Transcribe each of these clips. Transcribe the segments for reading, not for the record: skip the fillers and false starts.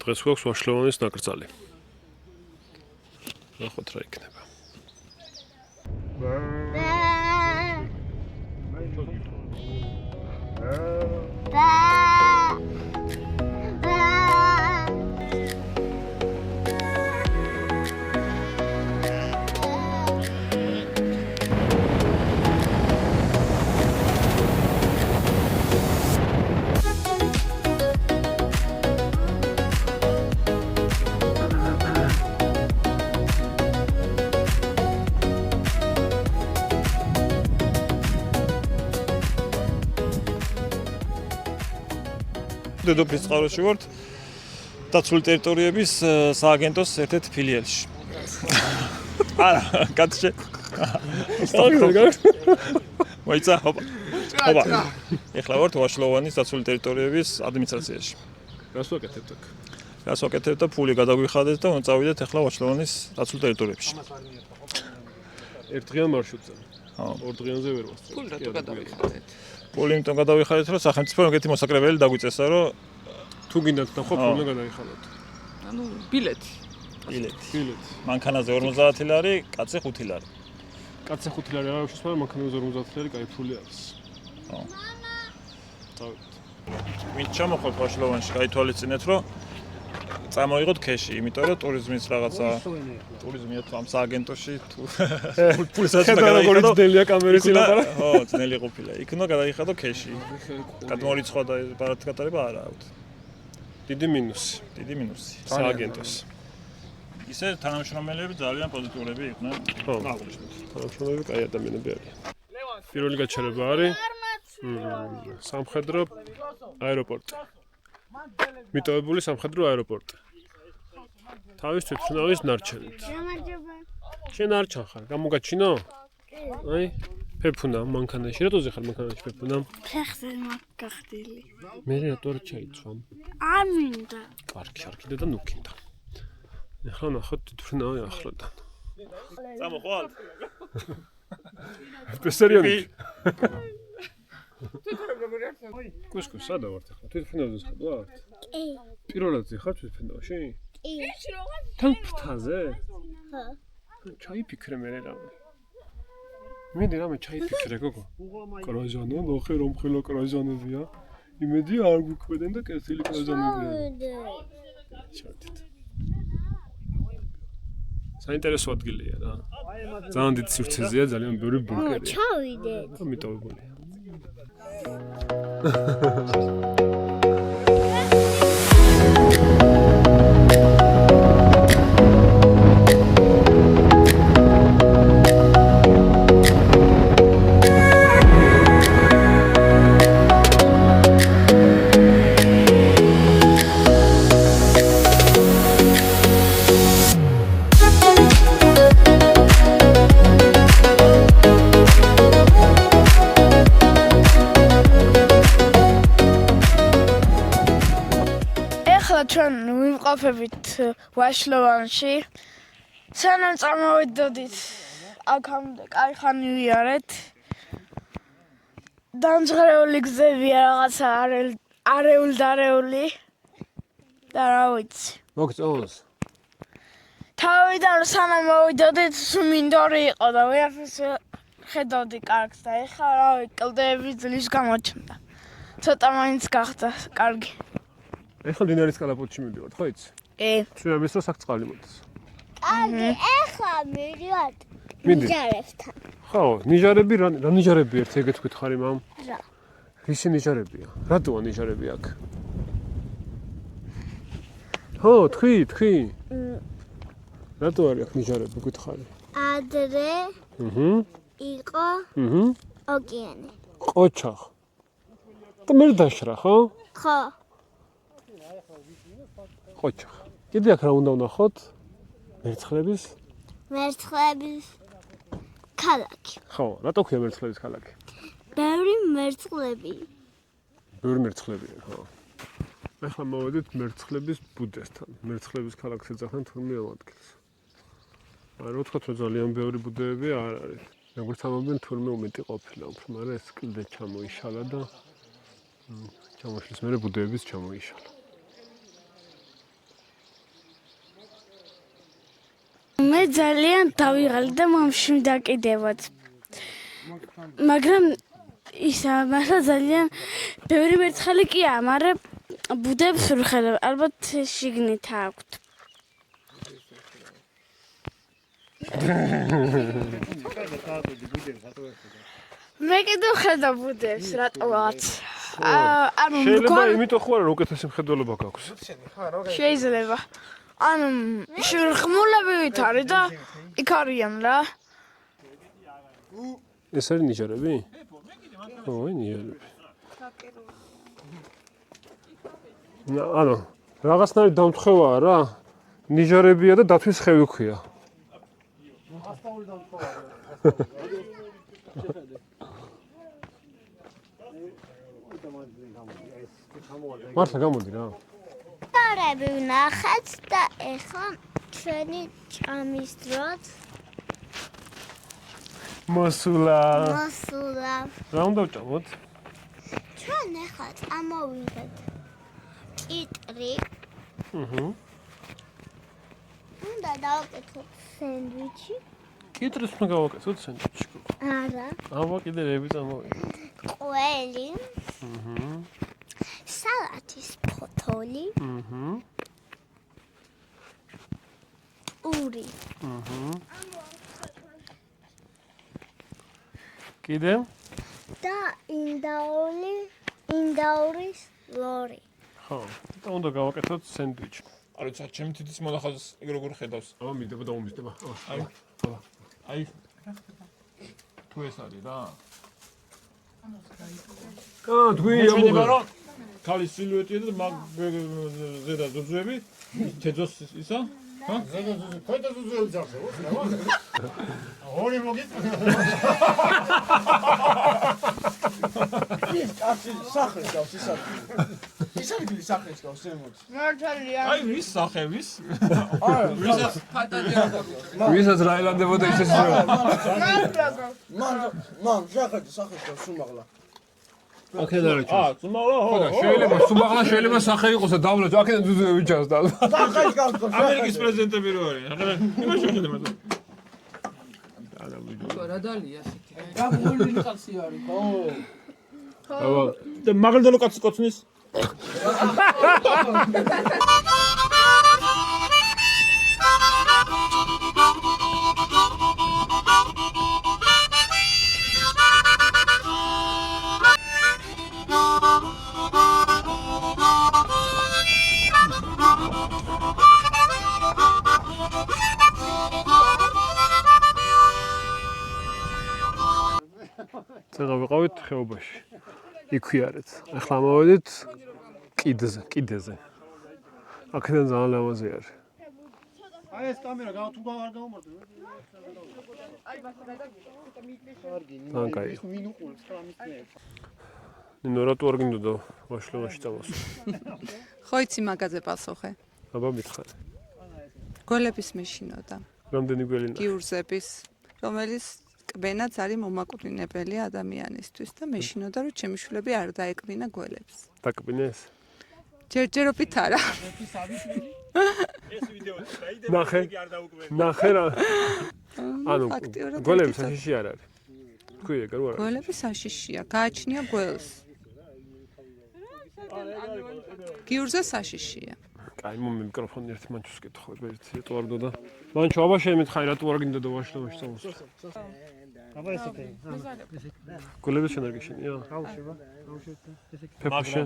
დღეს გვაქვს ვაშლოვანის ნაკრძალი. ნახოთ რა იქნება. დედოფლის წყაროში ვართ დაცული ტერიტორიების სააგენტოს ერთ-ერთ ფილიალში. არა, კაცშე. მოიცა, ჰოპა. ეხლა ვართ ვაშლოვანის დაცული ტერიტორიების ადმინისტრაციაში. რას ვაკეთებთ აქ? რას ვაკეთებთ და ფული გადაგვიხადეთ და წავიდეთ ეხლა ვაშლოვანის დაცულ ტერიტორიებში. ერთდღიან მარშრუტზე. ხო. ორ დღიანზე ვერ ვასწრებ. ფული რატო გადავიხადეთ? ფული იმიტომ გადავიხადეთ, რომ სახელმწიფო ეგეთი მოსაკრებელი დაგვიწესა, რომ თუ გინდათ და ხო ფული გადაიხადოთ. ანუ ბილეთი. ბილეთი. მანქანაზე 50 ლარი, კაცზე 5 ლარი. კაცზე 5 ლარი არ აქვს, მაგრამ მანქანაზე 50 ლარი კაი ფული არის. ხო. დავით. ვინ ჩამოხვალთ ვაშლოვანში, გაითვალისწინეთ, რომ წამოიღოთ ქეში, იმიტომ რომ ტურიზმის რაღაცა ტურიზმია თუ ამ სააგენტოში თუ ფულსაც უნდა გადაიხადო. ძნელია კამერის ილაპარა. ხო, ძნელი ყოფილა. იქ უნდა გადაიხადო ქეში. გადმორიცხვა და ბარათი გატარება არა აქვთ. დიდი მინუსი. დიდი მინუსი. სააგენტოს. ისე თანამშრომელები ძალიან პოზიტიურები იყვნენ. ხო. თანამშრომლები კაი ადამიანები არიან. პირველი გაჩერება არის სამხედრო აეროპორტი. მიტოვებული სამხედრო აეროპორტი. თავისთვის თუნავის ნარჩენით. შენ არ ჩახარ, გამოგაჩინო? აი, ფეფუნა მანქანაში. რატოზე ხარ მანქანაში ფეფუნა? ფეხზე მაგახდილი. მე რატო არ ჩაიცვამ? არ მინდა. კარგი, არ კიდე და ნუქინდა. ეხლა ნახოთ თვითმფრინავი ახლოდან. წამოხვალ. სპეციალიონი. კუსკუს სადა ვართ ახლა? თვითმფრინავზე ხარ ვართ? კი. პირველად ხარ თვითმფრინავში? კი. თან ფრთაზე? ხო. ჩაიფიქრე მე რამე. მინდა რამე ჩაიფიქრე გოგო. კრაჟანო, ნახე რომ ხელო კრაჟანებია. იმედია არ გიკვედენ და კეთილი კრაჟანებია. ჩავდით. საინტერესო ადგილია რა. ძალიან დიდ სივრცეზეა, ძალიან ბევრი ბუნკერია. ჩავიდეთ. მიტოვებულია. ჩვენ ვიმყოფებით ვაშლოვანში. სანამ წამოვიდოდით აქამდე კაი ხანი ვიარეთ. დამძღრეული გზებია რაღაცა არეული და რა ვიცი. მოგწონს? თავიდან სანამ მოვიდოდით მინდორი იყო და ვერაფერს ხედავდი კარგს და ეხლა რა ვიცი კლდეები ძლის გამოჩნდა. ცოტა მაინც გახდა კარგი. ეხლა დინარის კალაპოტში მივიდივართ, ხო იცი? კი. ჩვენ ამის დროს აქ წყალი მოდის. კარგი, ეხლა მივიდივართ მინდი. ნიჟარებთან. ხო, ნიჟარები რა ნიჟარები ერთ ეგეთ გითხარი მამ? რა. რისი ნიჟარებია? რატოა ნიჟარები აქ? ხო, თქვი. რატო არის აქ ნიჟარები გითხარი? ადრე იყო ოკეანე. ყოჩა. და მე დაშრა, ხო? ხო. ყოჩა. კიდე აქ რა უნდა ვნახოთ? მერცხლების ქალაქი. ხო, რატო ქვია მერცხლების ქალაქი? ბევრი მერცხლები. ბევრი მერცხლებია, ხო. ეხლა მოვედით მერცხლების ბუდესთან. მერცხლების ქალაქს ეძახიან თურმე ამ ადგილს. აი რა ვთქვათ, რომ ძალიან ბევრი ბუდეები არ არის. როგორც ამბობენ, თურმე უმეტი ყოფილა, უფრო, მაგრამ ეს კიდე ჩამოიშალა და ჩამოშლის მერე ბუდეებიც ჩამოიშალა. ძალიან დავიღალი და მომში მდაკიდებად. მაგრამ ისა მასა ძალიან ბევრი მერცხალი კი ამარე ბუდებს ვხედავ ალბათ შიგნით აქვთ. მე კიდევ ხედავ ბუდებს რატოაც. ანუ შეიძლება იმიტომ ხო არა უკეთესი მხედველობა გაქვს. შეიძლება. ანუ შეხმულებით არის და იქ არიან რა. ეს არის ნიჟარები? ო, ნიჟარები. ანუ რაღაცნაირი დამთხევაა რა. ნიჟარებია და დათვის ხევი ქვია. მართლა გამოდი რა. დარები ვნახეთ და ეხლა ჩვენი ჭამის დროც მოსულა. რა უნდა ვჭამოთ? ჩვენ ეხლა წამოვიღეთ კიტრი. უნდა დავაკეთოთ სენდვიჩი. კიტრის უნდა გავაკეთოთ სენდვიჩი. არა. აბა კიდე რები წამოვიღეთ. ყველი. სალათის ფოთოლი. ური. კიდე? და ინდაურის ლორი. ხო, და უნდა გავაკეთოთ სენდვიჩი. არ ვიცი, ჩემი თითის მონახაზს ეგ როგორ ხედავს. აბა მიდება და უმისდება. აი თუ ეს არის რა. თქვენი ამბობა რომ ქალის სილუეტია და მაგ ზედა ზუზუები, თეძოს ისა? ჰა? ზედა ზუზუ, ქვედა ზუზუები ძახსებო, რა? ორი მოგიწევ. ის კაცი სახეს გავს ისა. ისარი სახეს გავს ემოც. მართალია. აი ვის სახე ვის? არა, ვისაც რა ელანდებოდა ისე ზრა. მან ჟახეთი სახეს გავს უმაღლა. აქედან რა ჩანს? ზუმაღლა ხო. შეიძლება სუმაღლა შეიძლება სახე იყოს და დავლეთ აქედან ზუზუები ჩანს და. სახეს გავს. ამერიკის პრეზიდენტები რო არის. იმაში შეხედე მაგრამ. რა დალია ასეთი. რა გულინი კაცი არის. ხო. აბა და მაგალდანო კაცი კოცნის. წეღა ვიყავით ხეობაში. იქვიარეთ. ახლა მოვედით კიდეზე. აქედან ძალიან ლამაზი არის. აი ეს კამერა თუ არ გამომართო. ძალიან კაი. ის ვინ უყურებს რა მისწნეებს. ნინო რატო არ გინდოდა ვაშლოვაში წამოსვლა? ხო იცი მაგაზე პასუხე. აბა მითხარი. გველების მეშინოდა. რამდენი გველი ნახე? გიურზების, რომელიც კბენაც არის მომაკვდინებელი ადამიანისთვის და მეშინოდა რომ ჩემი შვილები არ დაეკბინა გველებს. დაკბინეს? ჯერჯერობით არა. ეს ვიდეო დაიდება იგი არ დაუკვირდა. ნახე რა. ანუ ფაქტიურად გველები ერთი საშიში არ არის. თქვი ეგ რა? გველები საშიშია, გააჩნია გველს. გიურზე საშიშია. კაი, მომი მიკროფონი ერთი მანჩოს კითხო, ერთი რატო არ დოდა? მანჩო, აბა შემითხარი, რატო არ გინდოდა ვაშლოვაში წამოსვლა? აბა ესეთი. გველები შენ არ გიშენია? გაუშვება. ფეფუშე.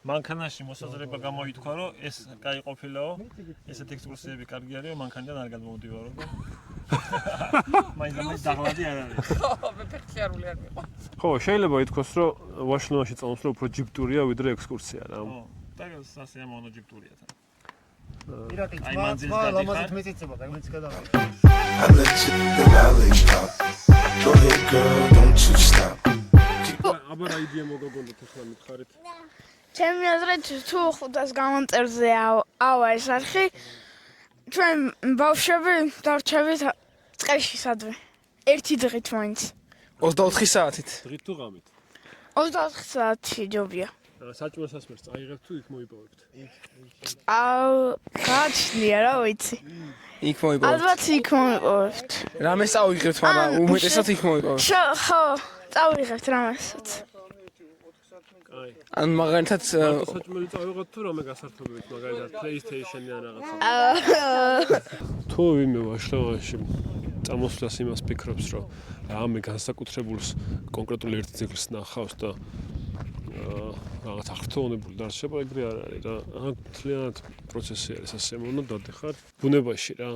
მანქანაში მოსაზრება გამოითქვა, რომ ეს კაი ყოფილაო, ესეთ ექსკურსიები კარგი არისო, მანქანიდან არ გადმოვდივარო და მაინც დაღლადი არ არის. ხო, მე ფეხშიარული არ მიყვა. ხო, შეიძლება ითქვას, რომ ვაშლოვაში წამოსვლა უფრო ჯიპტურია, ვიდრე ექსკურსია რა. ხო, და ასე ამონო ჯიპტურია თან. ირაკი აი, ძმა მანძილს ძმა გადიხარ. ლამაზით მეწიწება და იმეც გადაღარ. I let you the lollipop. Go ahead, girl, don't you stop. აბა რა იდეა მოგაგონდათ ახლა მითხარით? ჩემი აზრით თუ 500 გამონწერზე ავა ეს არხი ჩვენ ბავშვები დარჩებით წყეში სადმე. ერთი დღით მაინც. 24 საათით. დღით თუ ღამით? 24 საათი ჯობია. საჭმელ სასმელს წაიღებთ თუ იქ მოიპოვებთ? გაჩნია რა ვიცი. იქ მოიპოვებთ. ალბათ იქ მოვიპოვებთ. რამეს წავიღებთ, მაგრამ უმეტესად იქ მოიპოვებთ. ხო, წავიღებთ რამესაც. აი, ან მაგალითად საჭმელი წავიღოთ თუ რამე გასართობებით, მაგალითად PlayStation-ი ან რაღაცა. თუ ვინმე ვაშლავანში წამოსვლას იმას ფიქრობს, რომ რამე განსაკუთრებულს კონკრეტულ ერთ ძეგლს ნახავს და რაღაც აღრთოვანებული დარჩება, ეგრე არ არის რა. მთლიანად პროცესი არის ასე მონა დადიხარ ბუნებაში რა.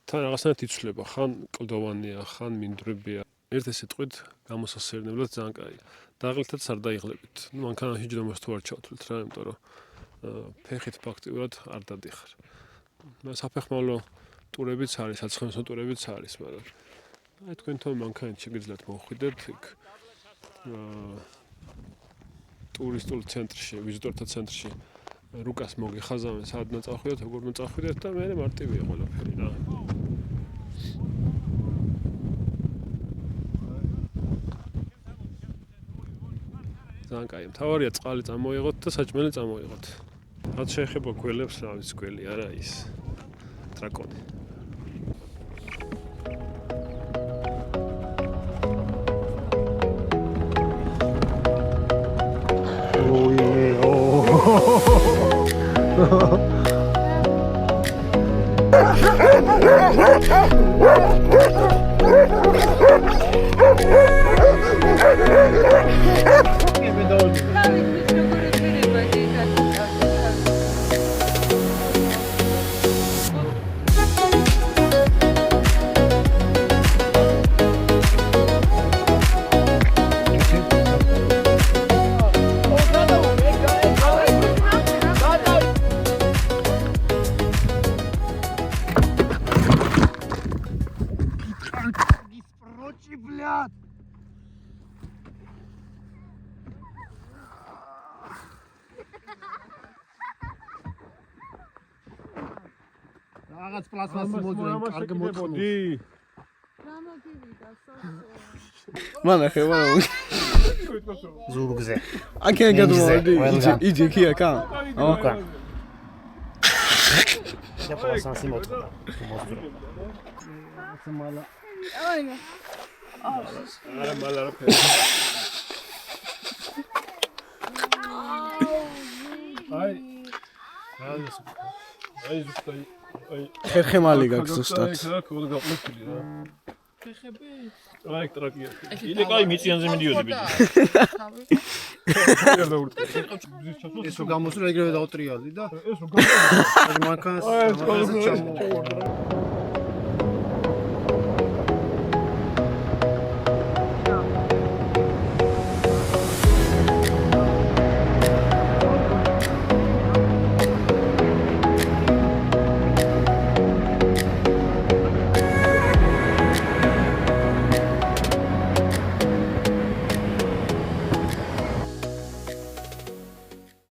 თან რაღაცნაირად იცვლება, ხან კლდოვანია, ხან მინდვრებია. ერთ სიტყვით გამოსასერნებლად ძალიან კაია. დაღლითაც არ დაიღლებით. ნუ მანქანაში ჯდომას თუ არ ჩავთვლით რა, იმიტომ რომ ფეხით ფაქტიურად არ დადიხარ. საფეხმავლო ტურებიც არის, საცხენოსნო ტურებიც არის, მაგრამ აი თქვენ თვითონ მანქანით შეგიძლიათ მოხვიდეთ იქ ტურისტულ ცენტრში, ვიზიტორთა ცენტრში რუკას მოგიხაზავენ, სად უნდა წავხვიდეთ, როგორ უნდა წავხვიდეთ და მე მარტივია ყველაფერი რა. ძალიან კაი, მთავარია წყალი წამოიღოთ და საჭმელი წამოიღოთ. რაც შეეხება გველებს, რა ვიცი, გველი არა ის დრაკონი. რაღაც პლასმასი მოძრაი, კარგი მოწმო. მანახე, ზურგზე. აქე გადმოვიდი. იჯი კი აქა. ოკა. და პლასმასი მოწმო. მალა. არა მალა რა ფერი. აი. აი ზუსტად ხერხემალი გაქვს ზუსტად. აი რა ქონდა გაყლებული რა. ხეხები? აი ტრაკია. ილი კაი მიწიანზე მიდიოდი ბიჭი. ეს რო გამოსულა ეგრევე დაუტრიალდი და ეს რო გამოსულა მანქანას ჩამოვარდა.